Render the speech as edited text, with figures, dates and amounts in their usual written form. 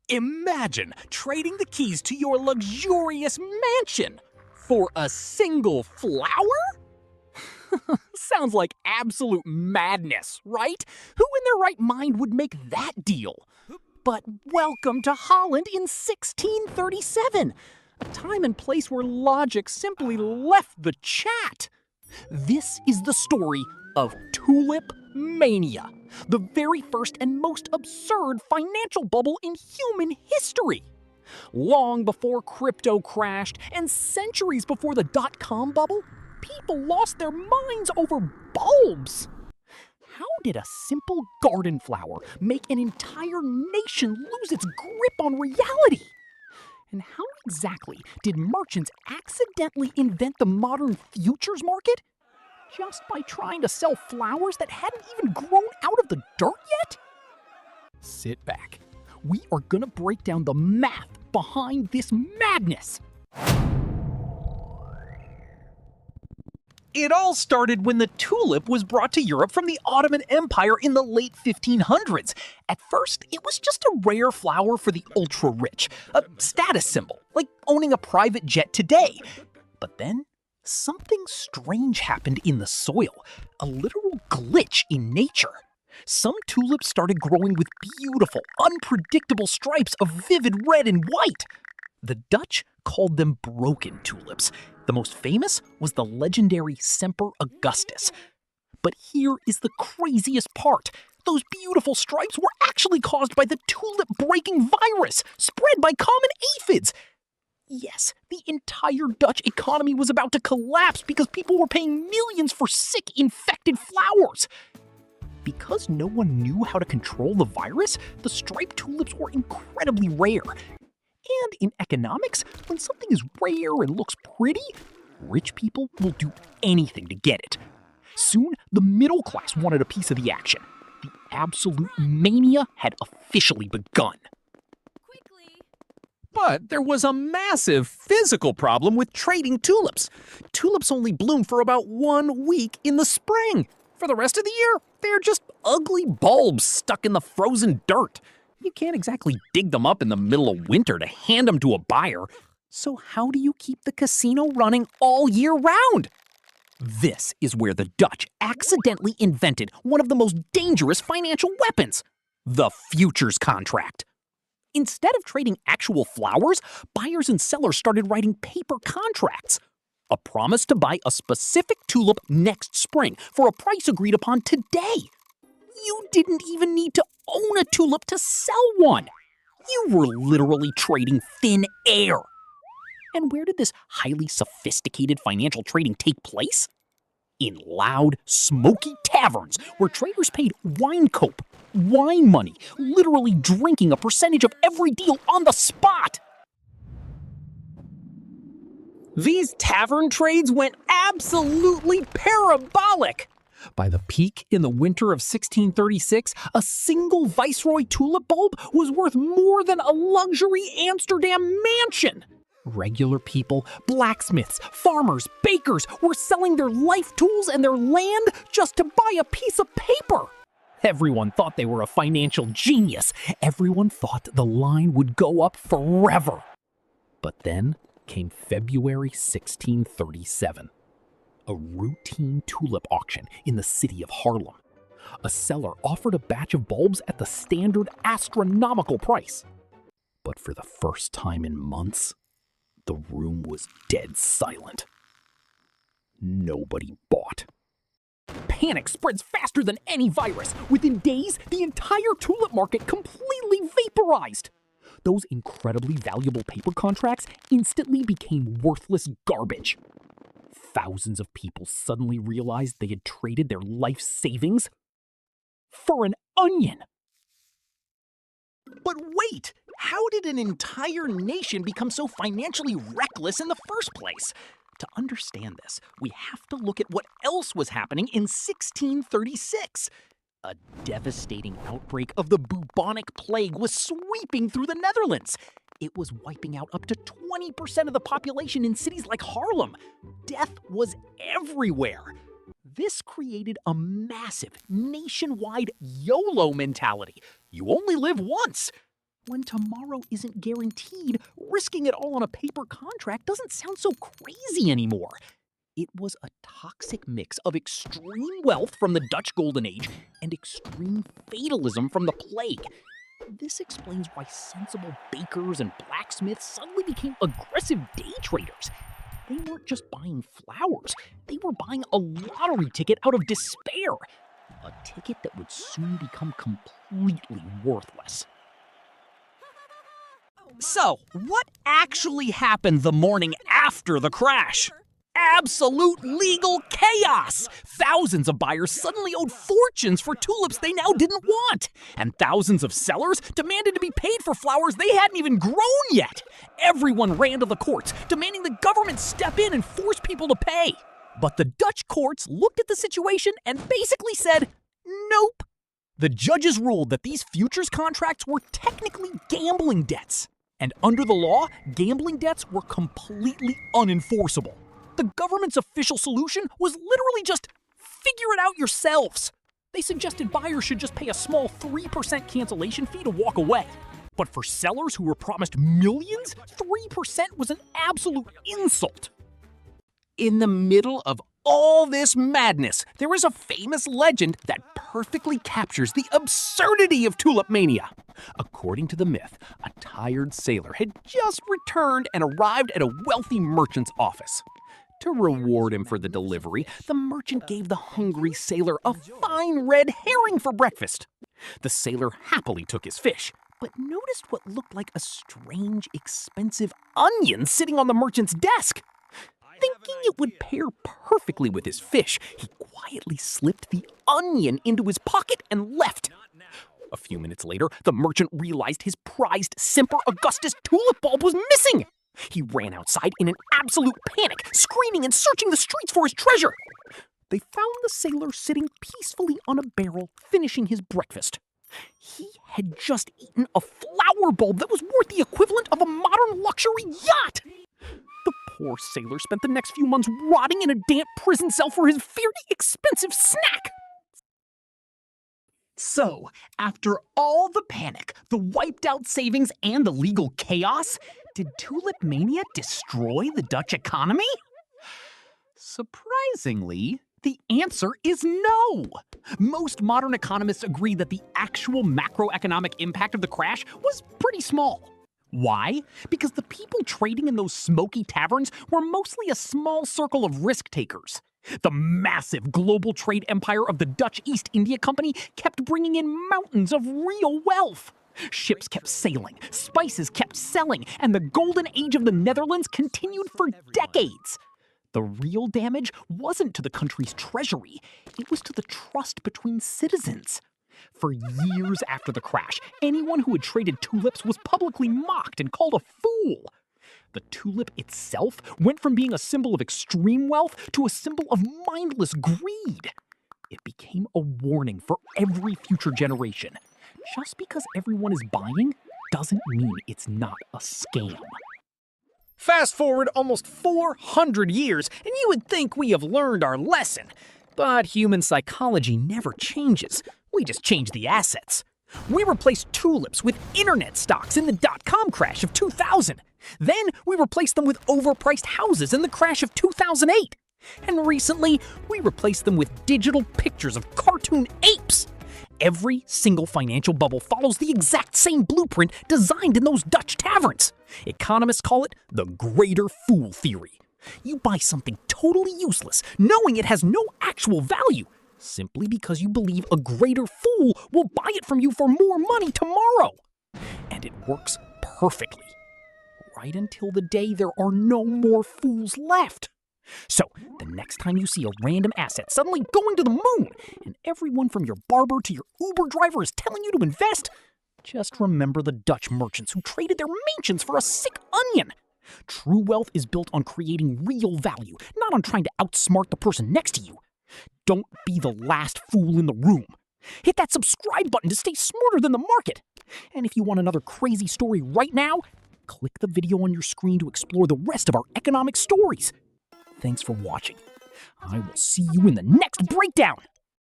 Imagine trading the keys to your luxurious mansion for a single flower? Sounds like absolute madness, right? Who in their right mind would make that deal? But welcome to Holland in 1637, a time and place where logic simply left the chat. This is the story of Tulip Mania, the very first and most absurd financial bubble in human history. Long before crypto crashed and centuries before the dot-com bubble, people lost their minds over bulbs. How did a simple garden flower make an entire nation lose its grip on reality? And how exactly did merchants accidentally invent the modern futures market? Just by trying to sell flowers that hadn't even grown out of the dirt yet? Sit back. We are gonna break down the math behind this madness. It all started when the tulip was brought to Europe from the Ottoman Empire in the late 1500s. At first, it was just a rare flower for the ultra-rich, a status symbol, like owning a private jet today. But then, something strange happened in the soil, a literal glitch in nature. Some tulips started growing with beautiful, unpredictable stripes of vivid red and white. The Dutch called them broken tulips. The most famous was the legendary Semper Augustus. But here is the craziest part. Those beautiful stripes were actually caused by the tulip-breaking virus spread by common aphids. Yes, the entire Dutch economy was about to collapse because people were paying millions for sick, infected flowers. Because no one knew how to control the virus, the striped tulips were incredibly rare. And in economics, when something is rare and looks pretty, rich people will do anything to get it. Soon, the middle class wanted a piece of the action. The absolute mania had officially begun. But there was a massive physical problem with trading tulips. Tulips only bloom for about 1 week in the spring. For the rest of the year, they're just ugly bulbs stuck in the frozen dirt. You can't exactly dig them up in the middle of winter to hand them to a buyer. So how do you keep the casino running all year round? This is where the Dutch accidentally invented one of the most dangerous financial weapons, the futures contract. Instead of trading actual flowers, buyers and sellers started writing paper contracts. A promise to buy a specific tulip next spring for a price agreed upon today. You didn't even need to own a tulip to sell one. You were literally trading thin air. And where did this highly sophisticated financial trading take place? In loud, smoky taverns where traders paid wine cope, wine money, literally drinking a percentage of every deal on the spot. These tavern trades went absolutely parabolic. By the peak in the winter of 1636, a single Viceroy tulip bulb was worth more than a luxury Amsterdam mansion. Regular people, blacksmiths, farmers, bakers were selling their life tools and their land just to buy a piece of paper. Everyone thought they were a financial genius. Everyone thought the line would go up forever. But then came February 1637. A routine tulip auction in the city of Haarlem. A seller offered a batch of bulbs at the standard astronomical price. But for the first time in months, the room was dead silent. Nobody bought. Panic spreads faster than any virus. Within days, the entire tulip market completely vaporized. Those incredibly valuable paper contracts instantly became worthless garbage. Thousands of people suddenly realized they had traded their life savings for an onion. But wait, how did an entire nation become so financially reckless in the first place? To understand this, we have to look at what else was happening in 1636. A devastating outbreak of the bubonic plague was sweeping through the Netherlands. It was wiping out up to 20% of the population in cities like Haarlem. Death was everywhere. This created a massive nationwide YOLO mentality. You only live once. When tomorrow isn't guaranteed, risking it all on a paper contract doesn't sound so crazy anymore. It was a toxic mix of extreme wealth from the Dutch Golden Age and extreme fatalism from the plague. This explains why sensible bakers and blacksmiths suddenly became aggressive day traders. They weren't just buying flowers, they were buying a lottery ticket out of despair. A ticket that would soon become completely worthless. So, what actually happened the morning after the crash? Absolute legal chaos! Thousands of buyers suddenly owed fortunes for tulips they now didn't want, and thousands of sellers demanded to be paid for flowers they hadn't even grown yet. Everyone ran to the courts, demanding the government step in and force people to pay. But the Dutch courts looked at the situation and basically said, nope. The judges ruled that these futures contracts were technically gambling debts, and under the law, gambling debts were completely unenforceable. The government's official solution was literally just figure it out yourselves. They suggested buyers should just pay a small 3% cancellation fee to walk away. But for sellers who were promised millions, 3% was an absolute insult. In the middle of all this madness, there is a famous legend that perfectly captures the absurdity of Tulip Mania. According to the myth, a tired sailor had just returned and arrived at a wealthy merchant's office. To reward him for the delivery, the merchant gave the hungry sailor a fine red herring for breakfast. The sailor happily took his fish, but noticed what looked like a strange, expensive onion sitting on the merchant's desk. Thinking it would pair perfectly with his fish, he quietly slipped the onion into his pocket and left. A few minutes later, the merchant realized his prized Semper Augustus tulip bulb was missing. He ran outside in an absolute panic, screaming and searching the streets for his treasure. They found the sailor sitting peacefully on a barrel, finishing his breakfast. He had just eaten a flower bulb that was worth the equivalent of a modern luxury yacht. The poor sailor spent the next few months rotting in a damp prison cell for his very expensive snack. So, after all the panic, the wiped out savings, and the legal chaos, did Tulip Mania destroy the Dutch economy? Surprisingly, the answer is no. Most modern economists agree that the actual macroeconomic impact of the crash was pretty small. Why? Because the people trading in those smoky taverns were mostly a small circle of risk takers. The massive global trade empire of the Dutch East India Company kept bringing in mountains of real wealth. Ships kept sailing, spices kept selling, and the golden age of the Netherlands continued for decades. The real damage wasn't to the country's treasury, it was to the trust between citizens. For years after the crash, anyone who had traded tulips was publicly mocked and called a fool. The tulip itself went from being a symbol of extreme wealth to a symbol of mindless greed. It became a warning for every future generation. Just because everyone is buying doesn't mean it's not a scam. Fast forward almost 400 years, and you would think we have learned our lesson. But human psychology never changes. We just change the assets. We replaced tulips with internet stocks in the dot-com crash of 2000. Then we replaced them with overpriced houses in the crash of 2008. And recently, we replaced them with digital pictures of cartoon apes. Every single financial bubble follows the exact same blueprint designed in those Dutch taverns. Economists call it the greater fool theory. You buy something totally useless, knowing it has no actual value, simply because you believe a greater fool will buy it from you for more money tomorrow. And it works perfectly. Right until the day there are no more fools left. So, the next time you see a random asset suddenly going to the moon, and everyone from your barber to your Uber driver is telling you to invest, just remember the Dutch merchants who traded their mansions for a sick onion. True wealth is built on creating real value, not on trying to outsmart the person next to you. Don't be the last fool in the room. Hit that subscribe button to stay smarter than the market. And if you want another crazy story right now, click the video on your screen to explore the rest of our economic stories. Thanks for watching. I will see you in the next breakdown.